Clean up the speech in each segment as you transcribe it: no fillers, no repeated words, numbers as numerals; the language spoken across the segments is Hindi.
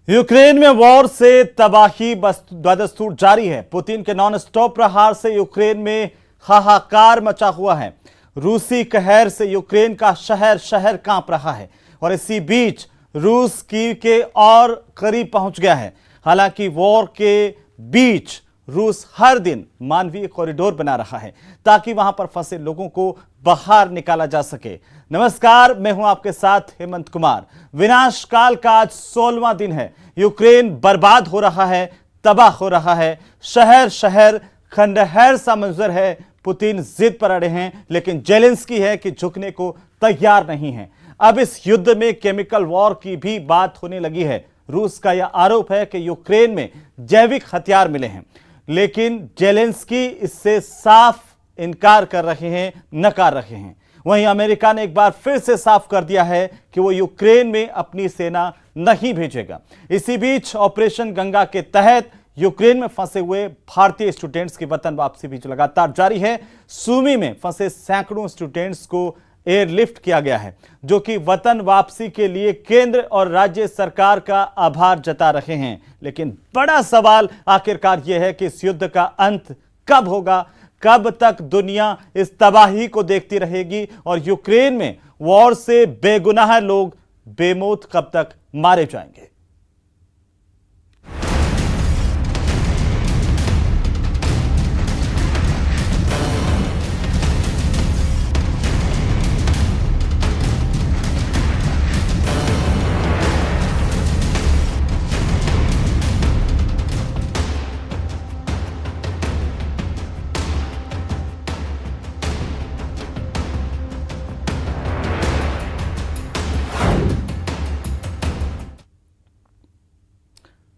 यूक्रेन में वॉर से तबाही बदस्तूर जारी है। पुतिन के नॉन स्टॉप प्रहार से यूक्रेन में हाहाकार मचा हुआ है। रूसी कहर से यूक्रेन का शहर शहर कांप रहा है और इसी बीच रूस कीव के और करीब पहुंच गया है। हालांकि वॉर के बीच रूस हर दिन मानवीय कॉरिडोर बना रहा है ताकि वहां पर फंसे लोगों को बाहर निकाला जा सके। नमस्कार, मैं हूं आपके साथ हेमंत कुमार। विनाश काल का आज 16वां दिन है। यूक्रेन बर्बाद हो रहा है, तबाह हो रहा है, शहर शहर खंडहर सा मंजर है। पुतिन जिद पर अड़े हैं, लेकिन जेलेंस्की है कि झुकने को तैयार नहीं है। अब इस युद्ध में केमिकल वॉर की भी बात होने लगी है। रूस का यह आरोप है कि यूक्रेन में जैविक हथियार मिले हैं, लेकिन जेलेंस्की इससे साफ इनकार कर रहे हैं, नकार रहे हैं। वहीं अमेरिका ने एक बार फिर से साफ कर दिया है कि वो यूक्रेन में अपनी सेना नहीं भेजेगा। इसी बीच ऑपरेशन गंगा के तहत यूक्रेन में फंसे हुए भारतीय स्टूडेंट्स की वतन वापसी भी लगातार जारी है। सूमी में फंसे सैकड़ों स्टूडेंट्स को एयरलिफ्ट किया गया है, जो कि वतन वापसी के लिए केंद्र और राज्य सरकार का आभार जता रहे हैं। लेकिन बड़ा सवाल आखिरकार यह है कि इस युद्ध का अंत कब होगा, कब तक दुनिया इस तबाही को देखती रहेगी और यूक्रेन में वॉर से बेगुनाह लोग बेमौत कब तक मारे जाएंगे।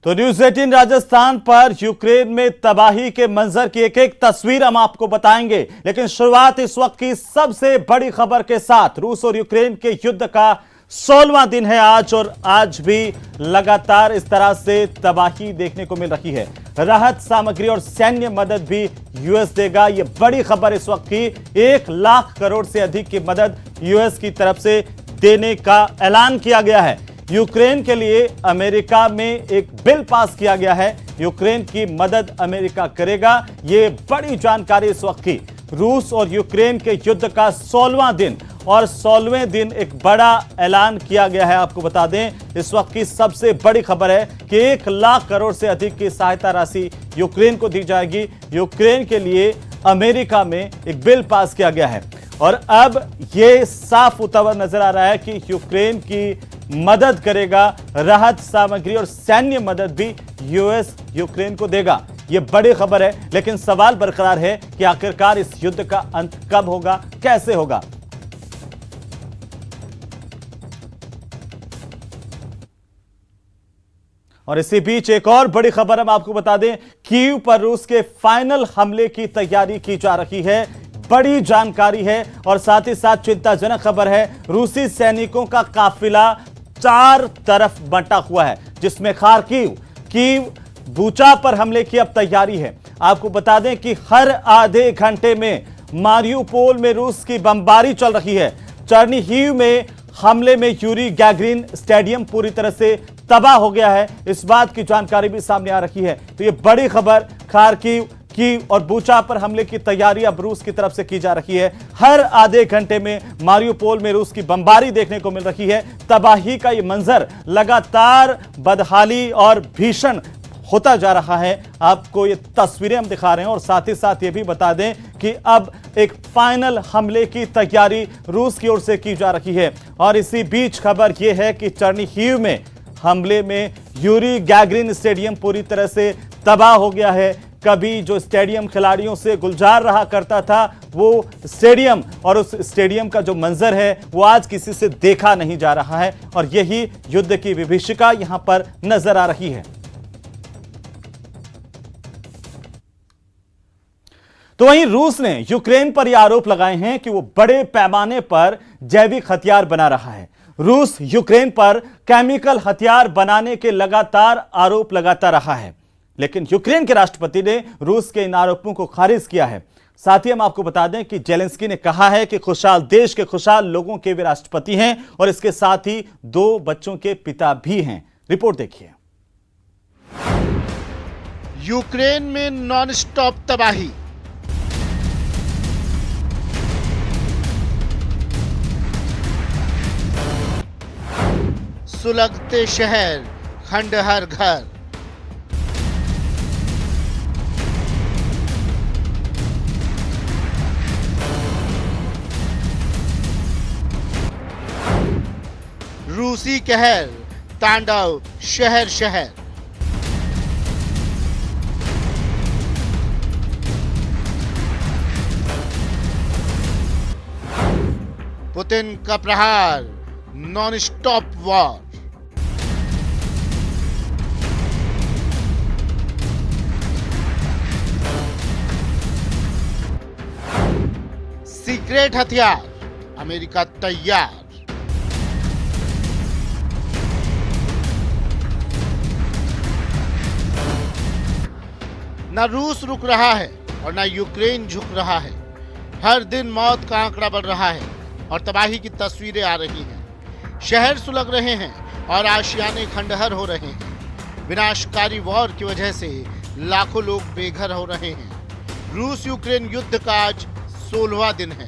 तो न्यूज 18 राजस्थान पर यूक्रेन में तबाही के मंजर की एक एक तस्वीर हम आपको बताएंगे। लेकिन शुरुआत इस वक्त की सबसे बड़ी खबर के साथ। रूस और यूक्रेन के युद्ध का 16वां दिन है आज, और आज भी लगातार इस तरह से तबाही देखने को मिल रही है। राहत सामग्री और सैन्य मदद भी यूएस देगा। यह बड़ी खबर इस वक्त की। 1 लाख करोड़ से अधिक की मदद यूएस की तरफ से देने का ऐलान किया गया है। यूक्रेन के लिए अमेरिका में एक बिल पास किया गया है। यूक्रेन की मदद अमेरिका करेगा। ये बड़ी जानकारी इस वक्त की। रूस और यूक्रेन के युद्ध का 16वां दिन, और 16वें दिन एक बड़ा ऐलान किया गया है। आपको बता दें, इस वक्त की सबसे बड़ी खबर है कि 1 लाख करोड़ से अधिक की सहायता राशि यूक्रेन को दी जाएगी। यूक्रेन के लिए अमेरिका में एक बिल पास किया गया है, और अब यह साफ होता हुआ नजर आ रहा है कि यूक्रेन की मदद करेगा। राहत सामग्री और सैन्य मदद भी यूएस यूक्रेन को देगा। यह बड़ी खबर है, लेकिन सवाल बरकरार है कि आखिरकार इस युद्ध का अंत कब होगा, कैसे होगा। और इसी बीच एक और बड़ी खबर हम आपको बता दें, कीव पर रूस के फाइनल हमले की तैयारी की जा रही है। बड़ी जानकारी है और साथ ही साथ चिंताजनक खबर है। रूसी सैनिकों का काफिला 4 तरफ बंटा हुआ है, जिसमें खार्किव, कीव, बूचा पर हमले की अब तैयारी है। आपको बता दें कि हर आधे घंटे में मारियुपोल में रूस की बमबारी चल रही है। चर्निहिव में हमले में यूरी गैगरिन स्टेडियम पूरी तरह से तबाह हो गया है। इस बात की जानकारी भी सामने आ रही है। तो ये बड़ी खबर, खार्किव, कीव और बूचा पर हमले की तैयारी अब रूस की तरफ से की जा रही है। हर आधे घंटे में मारियुपोल में रूस की बमबारी देखने को मिल रही है। तबाही का ये मंजर लगातार बदहाली और भीषण होता जा रहा है। आपको ये तस्वीरें हम दिखा रहे हैं, और साथ ही साथ ये भी बता दें कि अब एक फाइनल हमले की तैयारी रूस की ओर से की जा रही है। और इसी बीच खबर यह है कि चर्निहिव में हमले में यूरी गैगरिन स्टेडियम पूरी तरह से तबाह हो गया है। कभी जो स्टेडियम खिलाड़ियों से गुलजार रहा करता था, वो स्टेडियम और उस स्टेडियम का जो मंजर है वो आज किसी से देखा नहीं जा रहा है, और यही युद्ध की विभीषिका यहां पर नजर आ रही है। तो वहीं रूस ने यूक्रेन पर यह आरोप लगाए हैं कि वो बड़े पैमाने पर जैविक हथियार बना रहा है। रूस यूक्रेन पर केमिकल हथियार बनाने के लगातार आरोप लगाता रहा है, लेकिन यूक्रेन के राष्ट्रपति ने रूस के इन आरोपों को खारिज किया है। साथ ही हम आपको बता दें कि जेलेंस्की ने कहा है कि खुशहाल देश के खुशहाल लोगों के वे राष्ट्रपति हैं, और इसके साथ ही 2 बच्चों के पिता भी हैं। रिपोर्ट देखिए। यूक्रेन में नॉन-स्टॉप तबाही। सुलगते शहर, खंडहर घर। रूसी कहर, तांडव शहर शहर। पुतिन का प्रहार, नॉन स्टॉप वॉर। सीक्रेट हथियार, अमेरिका तैयार। ना रूस रुक रहा है और ना यूक्रेन झुक रहा है। हर दिन मौत का आंकड़ा बढ़ रहा है और तबाही की तस्वीरें आ रही हैं। शहर सुलग रहे हैं और आशियाने खंडहर हो रहे हैं। विनाशकारी वॉर की वजह से लाखों लोग बेघर हो रहे हैं। रूस यूक्रेन युद्ध का आज 16वां दिन है।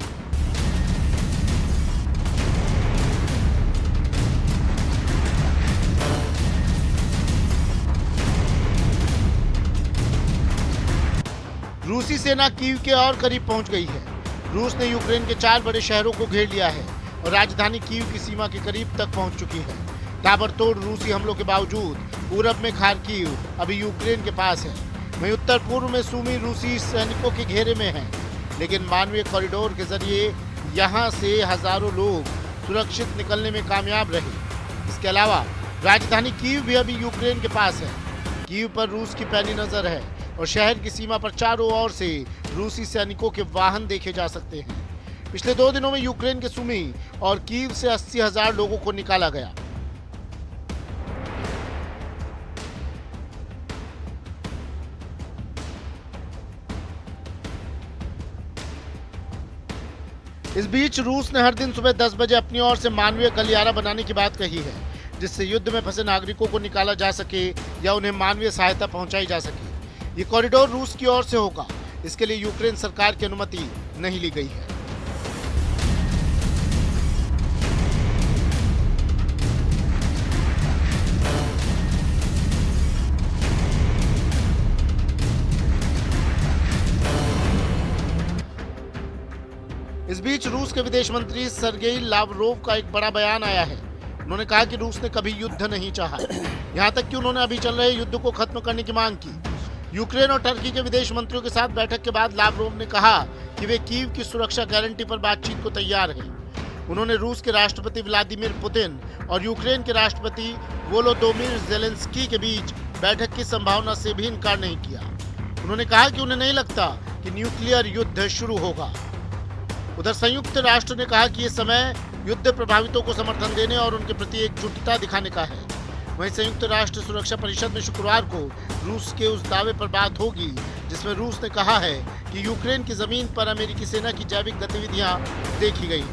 रूसी सेना कीव के और करीब पहुंच गई है। रूस ने यूक्रेन के 4 बड़े शहरों को घेर लिया है और राजधानी कीव की सीमा के करीब तक पहुंच चुकी है। ताबड़तोड़ रूसी हमलों के बावजूद पूरब में खार्किव अभी यूक्रेन के पास है। वहीं उत्तर पूर्व में सूमी रूसी सैनिकों के घेरे में है, लेकिन मानवीय कॉरिडोर के जरिए यहां से हजारों लोग सुरक्षित निकलने में कामयाब रहे। इसके अलावा राजधानी कीव भी अभी यूक्रेन के पास है। कीव पर रूस की पैनी नजर है और शहर की सीमा पर चारों ओर से रूसी सैनिकों के वाहन देखे जा सकते हैं। पिछले 2 दिनों में यूक्रेन के सुमी और कीव से 80,000 लोगों को निकाला गया। इस बीच रूस ने हर दिन सुबह 10 बजे अपनी ओर से मानवीय गलियारा बनाने की बात कही है, जिससे युद्ध में फंसे नागरिकों को निकाला जा सके या उन्हें मानवीय सहायता पहुंचाई जा सके। ये कॉरिडोर रूस की ओर से होगा। इसके लिए यूक्रेन सरकार की अनुमति नहीं ली गई है। इस बीच रूस के विदेश मंत्री सर्गेई लावरोव का एक बड़ा बयान आया है। उन्होंने कहा कि रूस ने कभी युद्ध नहीं चाहा। यहां तक कि उन्होंने अभी चल रहे युद्ध को खत्म करने की मांग की। यूक्रेन और टर्की के विदेश मंत्रियों के साथ बैठक के बाद लावरोव ने कहा कि वे कीव की सुरक्षा गारंटी पर बातचीत को तैयार हैं। उन्होंने रूस के राष्ट्रपति व्लादिमीर पुतिन और यूक्रेन के राष्ट्रपति वोलोदोमिर ज़ेलेंस्की के बीच बैठक की संभावना से भी इनकार नहीं किया। उन्होंने कहा कि उन्हें नहीं लगता कि न्यूक्लियर युद्ध शुरू होगा। उधर संयुक्त राष्ट्र ने कहा कि ये समय युद्ध प्रभावितों को समर्थन देने और उनके प्रति एकजुटता दिखाने का है। वहीं संयुक्त राष्ट्र सुरक्षा परिषद में शुक्रवार को रूस के उस दावे पर बात होगी जिसमें रूस ने कहा है कि यूक्रेन की जमीन पर अमेरिकी सेना की जैविक गतिविधियां देखी गई।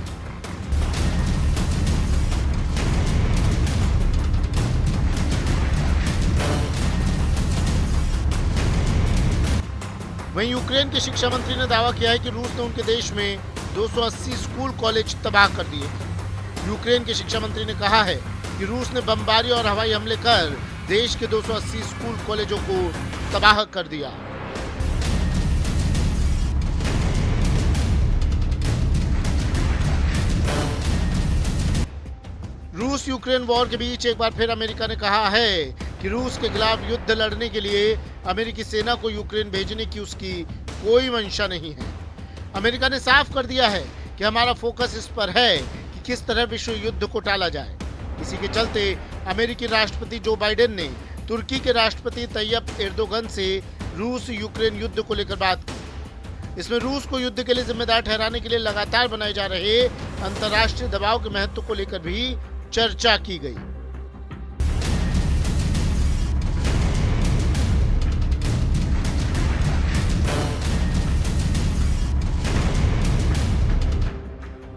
वहीं यूक्रेन के शिक्षा मंत्री ने दावा किया है कि रूस ने उनके देश में 280 स्कूल कॉलेज तबाह कर दिए हैं। यूक्रेन के शिक्षा मंत्री ने कहा है कि रूस ने बमबारी और हवाई हमले कर देश के 280 स्कूल कॉलेजों को तबाह कर दिया। रूस यूक्रेन वॉर के बीच एक बार फिर अमेरिका ने कहा है कि रूस के खिलाफ युद्ध लड़ने के लिए अमेरिकी सेना को यूक्रेन भेजने की उसकी कोई मंशा नहीं है। अमेरिका ने साफ कर दिया है कि हमारा फोकस इस पर है कि किस तरह विश्व युद्ध को टाला जाए। इसी के चलते अमेरिकी राष्ट्रपति जो बाइडेन ने तुर्की के राष्ट्रपति तैयब एर्दोगन से रूस यूक्रेन युद्ध को लेकर बात की। इसमें रूस को युद्ध के लिए जिम्मेदार ठहराने के लिए लगातार बनाए जा रहे अंतर्राष्ट्रीय दबाव के महत्व को लेकर भी चर्चा की गई।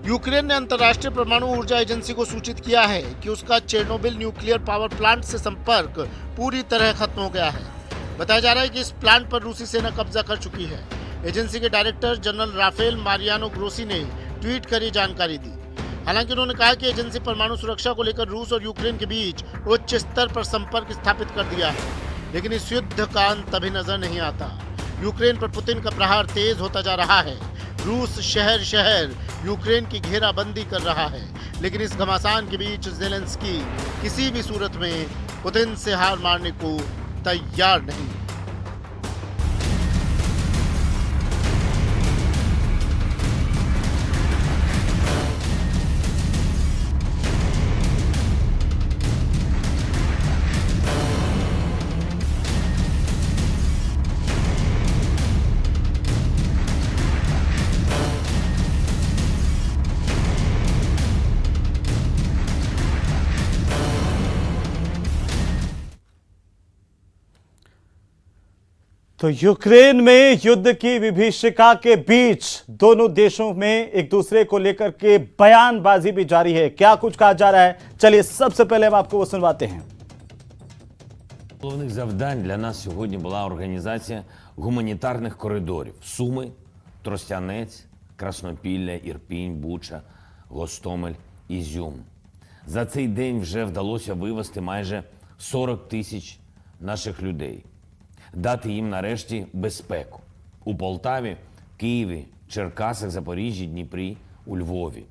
यूक्रेन ने अंतर्राष्ट्रीय परमाणु ऊर्जा एजेंसी को सूचित किया है कि उसका चेर्नोबिल न्यूक्लियर पावर प्लांट से संपर्क पूरी तरह खत्म हो गया है। बताया जा रहा है कि इस प्लांट पर रूसी सेना कब्जा कर चुकी है। एजेंसी के director general Rafael Mariano Grossi ने ट्वीट कर ये जानकारी दी। हालांकि उन्होंने कहा कि एजेंसी परमाणु सुरक्षा को लेकर रूस और यूक्रेन के बीच उच्च स्तर पर संपर्क स्थापित कर दिया है, लेकिन इस युद्ध का अंत अभी नजर नहीं आता। यूक्रेन पर पुतिन का प्रहार तेज होता जा रहा है। रूस शहर शहर यूक्रेन की घेराबंदी कर रहा है, लेकिन इस घमासान के बीच ज़ेलेंस्की किसी भी सूरत में पुतिन से हार मारने को तैयार नहीं। तो यूक्रेन में युद्ध की विभीषिका के बीच दोनों देशों में एक दूसरे को लेकर के बयानबाजी भी जारी है। क्या कुछ कहा जा रहा है, चलिए सबसे पहले हम आपको वो सुनवाते हैं। Головних завдань для нас сьогодні була організація гуманітарних коридорів: Суми, Тростянець, Краснопілля, Ірпінь, Буча, Гостомель, Ізюм. За цей день вже вдалося вивезти майже 40 тисяч наших людей, дати їм нарешті безпеку у Полтаві, Києві, Черкасах, Запоріжжі, Дніпрі, у Львові.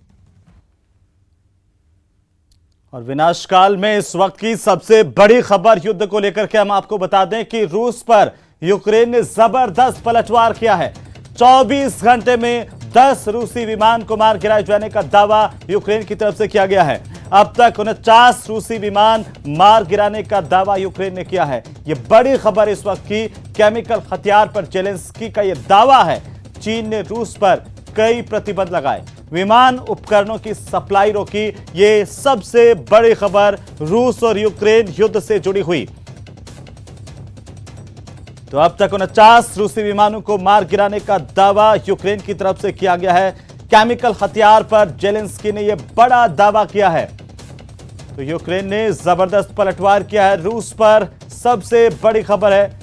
और विनाशकाल में इस वक्त की सबसे बड़ी खबर युद्ध को लेकर के हम आपको बता दें कि रूस पर यूक्रेन ने जबरदस्त पलटवार किया है। 24 घंटे में 10 रूसी विमान को मार गिराए जाने का दावा यूक्रेन की तरफ से किया गया है। अब तक 49 रूसी विमान मार गिराने का दावा यूक्रेन ने किया है। यह बड़ी खबर इस वक्त की केमिकल हथियार पर ज़ेलेंस्की का यह दावा है। चीन ने रूस पर कई प्रतिबंध लगाए, विमान उपकरणों की सप्लाई रोकी। ये सबसे बड़ी खबर रूस और यूक्रेन युद्ध से जुड़ी हुई। तो अब तक 49 रूसी विमानों को मार गिराने का दावा यूक्रेन की तरफ से किया गया है। केमिकल हथियार पर ज़ेलेंस्की ने यह बड़ा दावा किया है। तो यूक्रेन ने जबरदस्त पलटवार किया है रूस पर, सबसे बड़ी खबर है।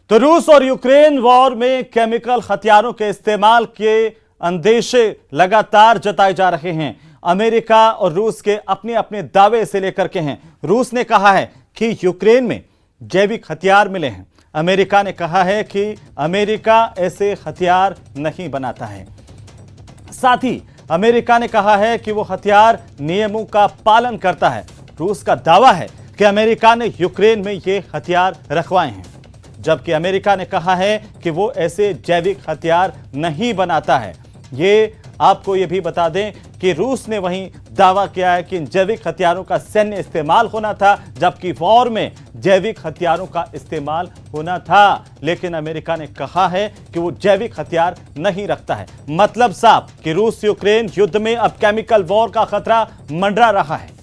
तो रूस और यूक्रेन वॉर में केमिकल हथियारों के इस्तेमाल के अंदेशे लगातार जताए जा रहे हैं। अमेरिका और रूस के अपने अपने दावे से लेकर के हैं। रूस ने कहा है कि यूक्रेन में जैविक हथियार मिले हैं। अमेरिका ने कहा है कि अमेरिका ऐसे हथियार नहीं बनाता है। साथ ही अमेरिका ने कहा है कि वो हथियार नियमों का पालन करता है। रूस का दावा है कि अमेरिका ने यूक्रेन में ये हथियार रखवाए हैं, जबकि अमेरिका ने कहा है कि वो ऐसे जैविक हथियार नहीं बनाता है। ये आपको ये भी बता दें कि रूस ने वहीं दावा किया है कि इन जैविक हथियारों का सैन्य इस्तेमाल होना था, जबकि वॉर में जैविक हथियारों का इस्तेमाल होना था। लेकिन अमेरिका ने कहा है कि वो जैविक हथियार नहीं रखता है। मतलब साफ कि रूस यूक्रेन युद्ध में अब केमिकल वॉर का खतरा मंडरा रहा है।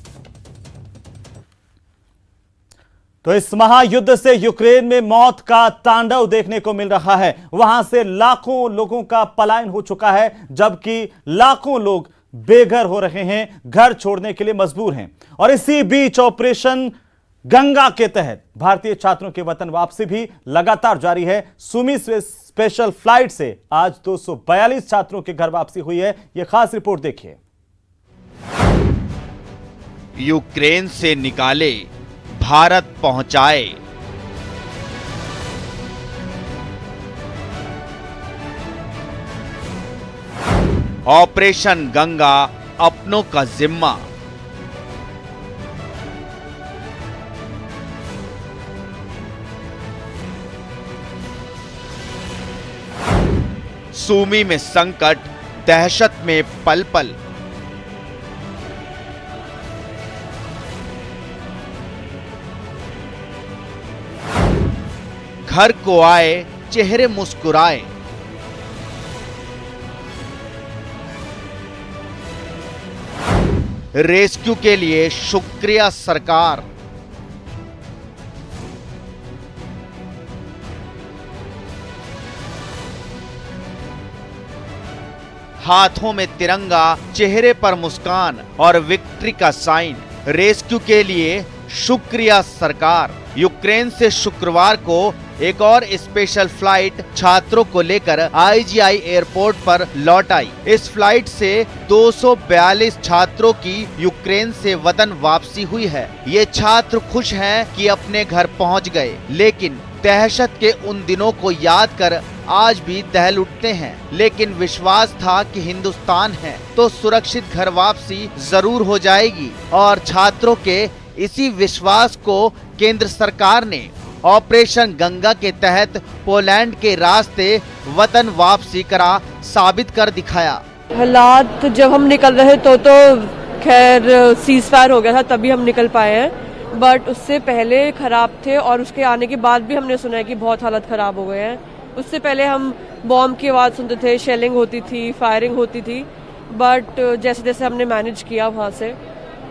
तो इस महायुद्ध से यूक्रेन में मौत का तांडव देखने को मिल रहा है। वहां से लाखों लोगों का पलायन हो चुका है, जबकि लाखों लोग बेघर हो रहे हैं, घर छोड़ने के लिए मजबूर हैं। और इसी बीच ऑपरेशन गंगा के तहत भारतीय छात्रों की वतन वापसी भी लगातार जारी है। सुमी स्पेशल फ्लाइट से आज 242 छात्रों की घर वापसी हुई है। यह खास रिपोर्ट देखिए। यूक्रेन से निकाले, भारत पहुंचाए। ऑपरेशन गंगा अपनों का जिम्मा। सूमी में संकट, दहशत में पल पल। घर को आए, चेहरे मुस्कुराए। रेस्क्यू के लिए शुक्रिया सरकार। हाथों में तिरंगा, चेहरे पर मुस्कान और विक्ट्री का साइन। रेस्क्यू के लिए शुक्रिया सरकार। यूक्रेन से शुक्रवार को एक और स्पेशल फ्लाइट छात्रों को लेकर IGI एयरपोर्ट पर लौट आई। इस फ्लाइट से 242 छात्रों की यूक्रेन से वतन वापसी हुई है। ये छात्र खुश हैं कि अपने घर पहुंच गए, लेकिन दहशत के उन दिनों को याद कर आज भी दहल उठते हैं। लेकिन विश्वास था कि हिंदुस्तान है तो सुरक्षित घर वापसी जरूर हो जाएगी, और छात्रों के इसी विश्वास को केंद्र सरकार ने ऑपरेशन गंगा के तहत पोलैंड के रास्ते वतन वापसी करा साबित कर दिखाया। हालात जब हम निकल रहे तो खैर सीज फायर हो गया था, तभी हम निकल पाए हैं, बट उससे पहले खराब थे और उसके आने के बाद भी हमने सुना है कि बहुत हालत खराब हो गए हैं। उससे पहले हम बॉम्ब की आवाज़ सुनते थे, शेलिंग होती थी, फायरिंग होती थी, बट जैसे जैसे हमने मैनेज किया वहाँ से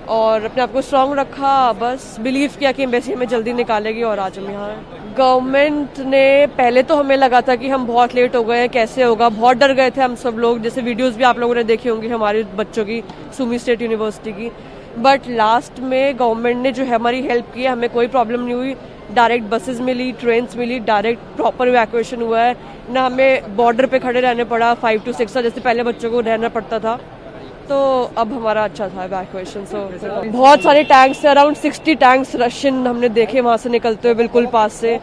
और अपने आप को स्ट्रांग रखा, बस बिलीव किया कि एम्बेसी हमें जल्दी निकालेगी और आज हम यहाँ हैं। गवर्नमेंट ने पहले तो हमें लगा था कि हम बहुत लेट हो गए हैं, कैसे होगा, बहुत डर गए थे हम सब लोग। जैसे वीडियोस भी आप लोगों ने देखी होंगी हमारे बच्चों की, सुमी स्टेट यूनिवर्सिटी की, बट लास्ट में गवर्नमेंट ने जो है हमारी हेल्प की है, हमें कोई प्रॉब्लम नहीं हुई। डायरेक्ट बसेस मिली, ट्रेन्स मिली, डायरेक्ट प्रॉपर इवैक्यूएशन हुआ है ना, हमें बॉर्डर पे खड़े रहने पड़ा 5 to 6 जैसे पहले बच्चों को रहना पड़ता था, तो अब हमारा अच्छा था इवैक्यूएशन। बहुत सारे टैंक्स थे, अराउंड 60 टैंक्स रशियन हमने देखे वहां से निकलते हुए बिल्कुल पास से।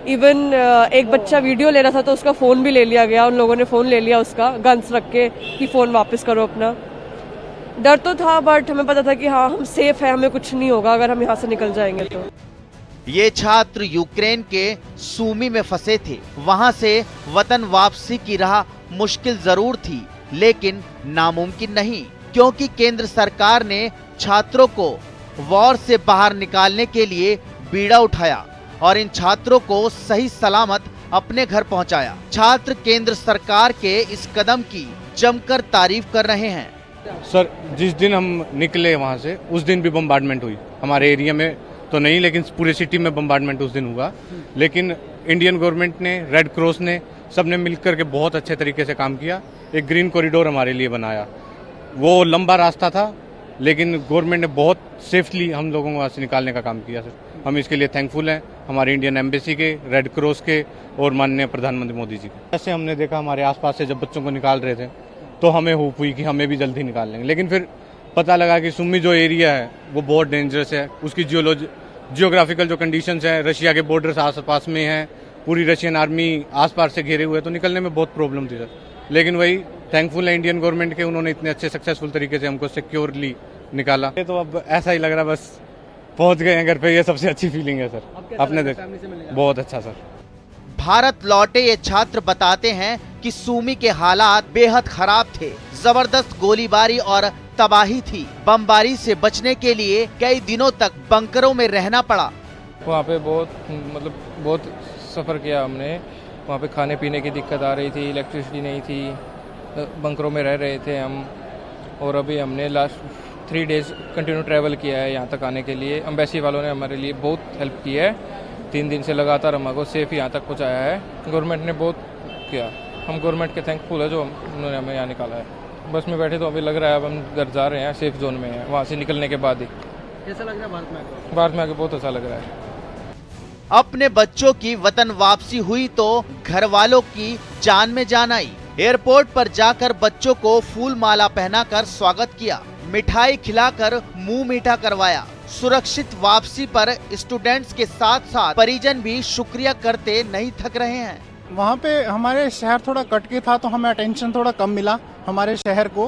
इवन एक बच्चा वीडियो ले रहा था तो उसका फोन भी ले लिया गया, उन लोगों ने फोन ले लिया उसका, गन्स रख के कि फोन वापस करो अपना। डर तो था बट हमें पता था कि हाँ हम सेफ है, हमें कुछ नहीं होगा अगर हम यहाँ से निकल जाएंगे तो। ये छात्र यूक्रेन के सूमी में फंसे थे। वहां से वतन वापसी की राह मुश्किल जरूर थी, लेकिन नामुमकिन नहीं, क्योंकि केंद्र सरकार ने छात्रों को वॉर से बाहर निकालने के लिए बीड़ा उठाया और इन छात्रों को सही सलामत अपने घर पहुंचाया। छात्र केंद्र सरकार के इस कदम की जमकर तारीफ कर रहे हैं। सर, जिस दिन हम निकले वहाँ से उस दिन भी बम्बार्डमेंट हुई। हमारे एरिया में तो नहीं, लेकिन पूरे सिटी में बम्बार्डमेंट उस दिन हुआ। लेकिन इंडियन गवर्नमेंट ने, रेड क्रॉस ने, सबने मिलकर के बहुत अच्छे तरीके से काम किया। एक ग्रीन कॉरिडोर हमारे लिए बनाया। वो लंबा रास्ता था, लेकिन गवर्नमेंट ने बहुत सेफली हम लोगों को वहाँ से निकालने का काम किया। सर, हम इसके लिए थैंकफुल हैं हमारे इंडियन एम्बेसी के, रेड क्रॉस के और माननीय प्रधानमंत्री मोदी जी के। ऐसे हमने देखा हमारे आसपास से जब बच्चों को निकाल रहे थे तो हमें होप हुई कि हमें भी जल्दी निकाल लेंगे, लेकिन फिर पता लगा कि सुमी जो एरिया है वो बहुत डेंजरस है। उसकी जियोग्राफिकल जो कंडीशंस है, रशिया के बॉर्डर आस पास में है, पूरी रशियन आर्मी आसपास से घेरे हुए, तो निकलने में बहुत प्रॉब्लम थी सर। लेकिन वही थैंकफुल है इंडियन गवर्नमेंट के, उन्होंने इतने अच्छे सक्सेसफुल तरीके से हमको सिक्योरली निकाला। तो अब ऐसा ही लग रहा है बस पहुंच गए हैं घर पे, ये सबसे अच्छी फीलिंग है सर। आपने देखा बहुत अच्छा सर। भारत लौटे ये छात्र बताते हैं कि सूमी के हालात बेहद खराब थे। जबरदस्त गोलीबारी और तबाही थी। बमबारी से बचने के लिए कई दिनों तक बंकरों में रहना पड़ा। वहाँ पे बहुत सफ़र किया हमने। वहाँ पे खाने पीने की दिक्कत आ रही थी, इलेक्ट्रिसिटी नहीं थी, बंकरों में रह रहे थे हम। और अभी हमने लास्ट 3 डेज कंटिन्यू ट्रैवल किया है यहाँ तक आने के लिए। एम्बेसी वालों ने हमारे लिए बहुत हेल्प की है। 3 दिन से लगातार हमको सेफ यहाँ तक पहुँचाया है। गवर्नमेंट ने बहुत किया, हम गवर्नमेंट के थैंकफुल है जो उन्होंने हमें यहाँ निकाला है। बस में बैठे तो अभी लग रहा है अब हम घर जा रहे हैं, सेफ जोन में हैं। वहाँ से निकलने के बाद ही कैसा लग रहा है भारत में आके? भारत में आके बहुत अच्छा लग रहा है। अपने बच्चों की वतन वापसी हुई तो घर वालों की जान में जान आई। एयरपोर्ट पर जाकर बच्चों को फूल माला पहनाकर स्वागत किया, मिठाई खिलाकर मुंह मीठा करवाया। सुरक्षित वापसी पर स्टूडेंट्स के साथ साथ परिजन भी शुक्रिया करते नहीं थक रहे हैं। वहाँ पे हमारे शहर थोड़ा कट के था तो हमें अटेंशन थोड़ा कम मिला हमारे शहर को।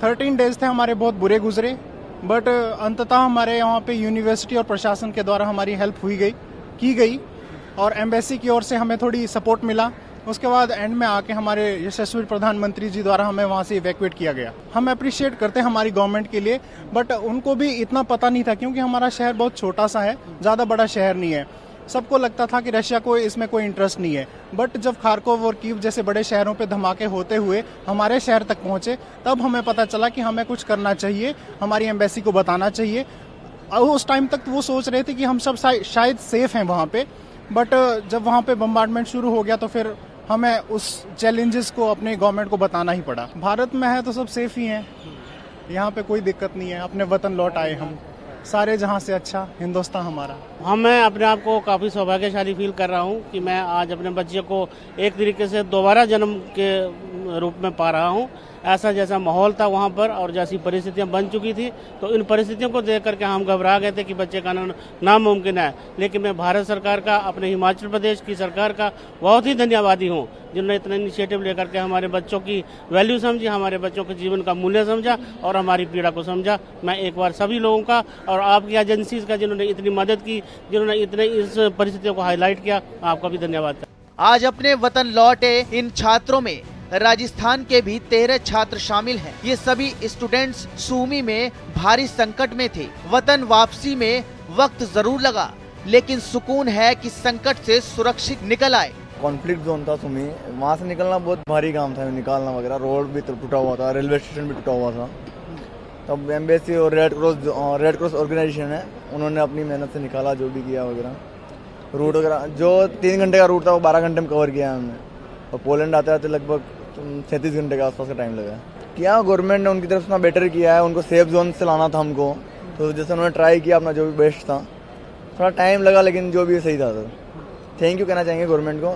13 डेज थे हमारे बहुत बुरे गुजरे, बट अंततः हमारे यहाँ पे यूनिवर्सिटी और प्रशासन के द्वारा हमारी हेल्प की गई और एम्बेसी की ओर से हमें थोड़ी सपोर्ट मिला। उसके बाद एंड में आके हमारे यशस्वी प्रधानमंत्री जी द्वारा हमें वहाँ से इवैक्यूएट किया गया। हम अप्रिशिएट करते हैं हमारी गवर्नमेंट के लिए, बट उनको भी इतना पता नहीं था क्योंकि हमारा शहर बहुत छोटा सा है, ज़्यादा बड़ा शहर नहीं है। सबको लगता था कि रशिया को इसमें कोई इंटरेस्ट नहीं है, बट जब खार्कोव और कीव जैसे बड़े शहरों पे धमाके होते हुए हमारे शहर तक पहुंचे तब हमें पता चला कि हमें कुछ करना चाहिए, हमारी एम्बेसी को बताना चाहिए। उस टाइम तक वो सोच रहे थे कि हम सब शायद सेफ हैं वहाँ पे, बट जब वहाँ पे बम्बार्डमेंट शुरू हो गया तो फिर हमें उस चैलेंजेस को अपने गवर्नमेंट को बताना ही पड़ा। भारत में है तो सब सेफ ही हैं, यहाँ पे कोई दिक्कत नहीं है। अपने वतन लौट आए हम, सारे जहाँ से अच्छा हिंदुस्तान हमारा। मैं अपने आप को काफ़ी सौभाग्यशाली फील कर रहा हूँ कि मैं आज अपने बच्चे को एक तरीके से दोबारा जन्म के रूप में पा रहा हूँ। ऐसा जैसा माहौल था वहाँ पर और जैसी परिस्थितियाँ बन चुकी थी, तो इन परिस्थितियों को देख करके हम घबरा गए थे कि बच्चे का नामुमकिन है। लेकिन मैं भारत सरकार का, अपने हिमाचल प्रदेश की सरकार का बहुत ही धन्यवादी हूँ, जिन्होंने इतना इनिशिएटिव लेकर के हमारे बच्चों की वैल्यू समझी, हमारे बच्चों के जीवन का मूल्य समझा और हमारी पीड़ा को समझा। मैं एक बार सभी लोगों का और आपकी एजेंसीज का जिन्होंने इतनी मदद की, जिन्होंने इतने इस परिस्थितियों को हाईलाइट किया, आपका भी धन्यवाद। आज अपने वतन लौटे इन छात्रों में राजस्थान के भी 13 छात्र शामिल हैं। ये सभी स्टूडेंट्स सूमी में भारी संकट में थे। वतन वापसी में वक्त जरूर लगा, लेकिन सुकून है कि संकट से सुरक्षित निकल आए। कॉन्फ्लिक्ट जोन था सूमी, वहाँ से निकलना बहुत भारी काम था, निकालना वगैरह। रोड भी टूटा हुआ था, रेलवे स्टेशन भी टूटा हुआ था। तब एम्बेसी और रेड क्रॉस ऑर्गेनाइजेशन है, उन्होंने अपनी मेहनत से निकाला, जो भी किया वगैरह। रूट वगैरह जो 3 घंटे का रूट था वो 12 घंटे में कवर किया हमने, और पोलैंड आते आते लगभग 37 घंटे के आसपास का टाइम लगा। क्या गवर्नमेंट ने उनकी तरफ से बेटर किया है, उनको सेफ जोन से लाना था हमको, तो जैसे उन्होंने ट्राई किया अपना जो भी बेस्ट था। थोड़ा टाइम लगा लेकिन जो भी सही था। तो थैंक यू कहना चाहेंगे गवर्नमेंट को,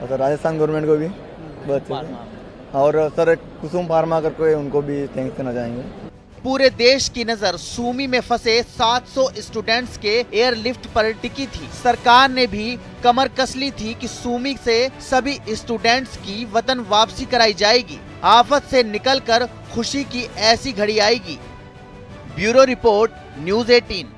और राजस्थान गवर्नमेंट को भी बहुत अच्छे से, और सर कुसुम फार्मा करके उनको भी थैंक्स कहना चाहेंगे। पूरे देश की नजर सूमी में फंसे 700 स्टूडेंट्स के एयरलिफ्ट पर टिकी थी। सरकार ने भी कमर कस ली थी कि सूमी से सभी स्टूडेंट्स की वतन वापसी कराई जाएगी। आफत से निकलकर खुशी की ऐसी घड़ी आएगी। Bureau report, news 18।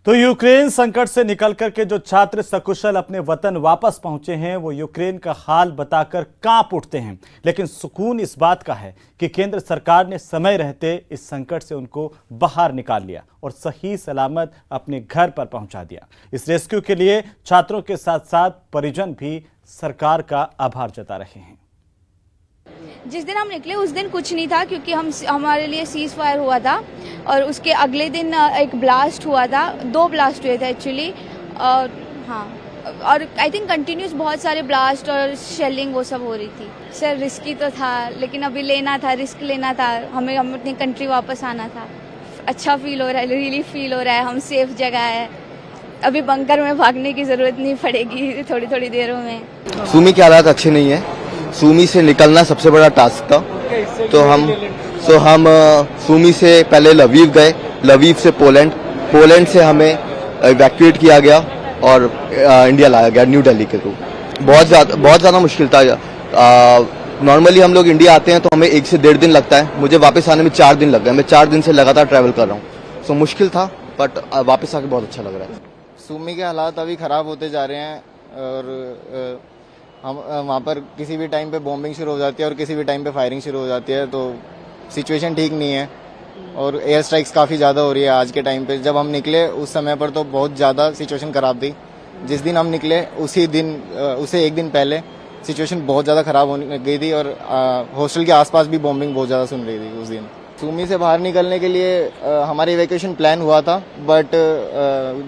तो यूक्रेन संकट से निकल करके जो छात्र सकुशल अपने वतन वापस पहुंचे हैं, वो यूक्रेन का हाल बताकर कांप उठते हैं। लेकिन सुकून इस बात का है कि केंद्र सरकार ने समय रहते इस संकट से उनको बाहर निकाल लिया और सही सलामत अपने घर पर पहुंचा दिया। इस रेस्क्यू के लिए छात्रों के साथ साथ परिजन भी सरकार का आभार जता रहे हैं। जिस दिन हम निकले उस दिन कुछ नहीं था, क्योंकि हमारे लिए सीज फायर हुआ था, और उसके अगले दिन एक ब्लास्ट हुआ था, 2 ब्लास्ट हुए थे एक्चुअली। और हाँ, और आई थिंक कंटिन्यूस बहुत सारे ब्लास्ट और शेलिंग वो सब हो रही थी। सर रिस्की तो था, लेकिन अभी लेना था, रिस्क लेना था, हम अपनी कंट्री वापस आना था। अच्छा फील हो रहा है, रियली फील हो रहा है, हम सेफ जगह है। अभी बंकर में भागने की जरूरत नहीं पड़ेगी थोड़ी थोड़ी देरों में। सूमी के हालात अच्छे नहीं है, सूमी से निकलना सबसे बड़ा टास्क था। तो हम सूमी से पहले लवीव गए, लवीव से पोलैंड से हमें इवैक्यूएट किया गया और इंडिया लाया गया न्यू दिल्ली के थ्रू। बहुत ज़्यादा मुश्किल था। नॉर्मली हम लोग इंडिया आते हैं तो हमें 1 से 1.5 दिन लगता है, मुझे वापस आने में 4 दिन लग गए। मैं 4 दिन से लगातार ट्रैवल कर रहा हूँ। सो मुश्किल था, बट वापस आके बहुत अच्छा लग रहा है। सूमी के हालात अभी ख़राब होते जा रहे हैं, और हम वहाँ पर किसी भी टाइम पे बॉम्बिंग शुरू हो जाती है और किसी भी टाइम पे फायरिंग शुरू हो जाती है, तो सिचुएशन ठीक नहीं है। और एयर स्ट्राइक्स काफ़ी ज़्यादा हो रही है आज के टाइम पे। जब हम निकले उस समय पर तो बहुत ज़्यादा सिचुएशन ख़राब थी। जिस दिन हम निकले उसे 1 दिन पहले सिचुएशन बहुत ज़्यादा ख़राब होने गई थी, और हॉस्टल के आसपास भी बॉम्बिंग बहुत ज़्यादा सुन रही थी उस दिन। सूमी से बाहर निकलने के लिए हमारा इवैक्यूएशन प्लान हुआ था, बट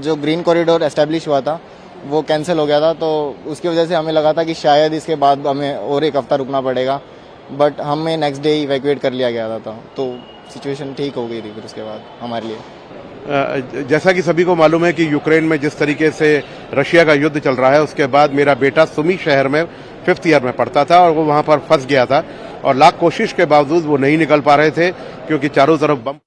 जो ग्रीन कॉरिडोर एस्टेब्लिश हुआ था वो कैंसिल हो गया था, तो उसकी वजह से हमें लगा था कि शायद इसके बाद हमें और 1 हफ्ता रुकना पड़ेगा, बट हमें नेक्स्ट डे इवैक्यूएट कर लिया गया था। तो सिचुएशन ठीक हो गई थी फिर उसके बाद हमारे लिए। जैसा कि सभी को मालूम है कि यूक्रेन में जिस तरीके से रशिया का युद्ध चल रहा है, उसके बाद मेरा बेटा सूमी शहर में 5th ईयर में पढ़ता था और वो वहाँ पर फंस गया था, और लाख कोशिश के बावजूद वो नहीं निकल पा रहे थे क्योंकि चारों तरफ बम।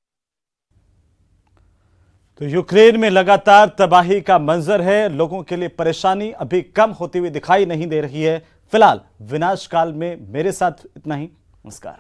तो यूक्रेन में लगातार तबाही का मंजर है। लोगों के लिए परेशानी अभी कम होती हुई दिखाई नहीं दे रही है। फिलहाल विनाश काल में मेरे साथ इतना ही। नमस्कार।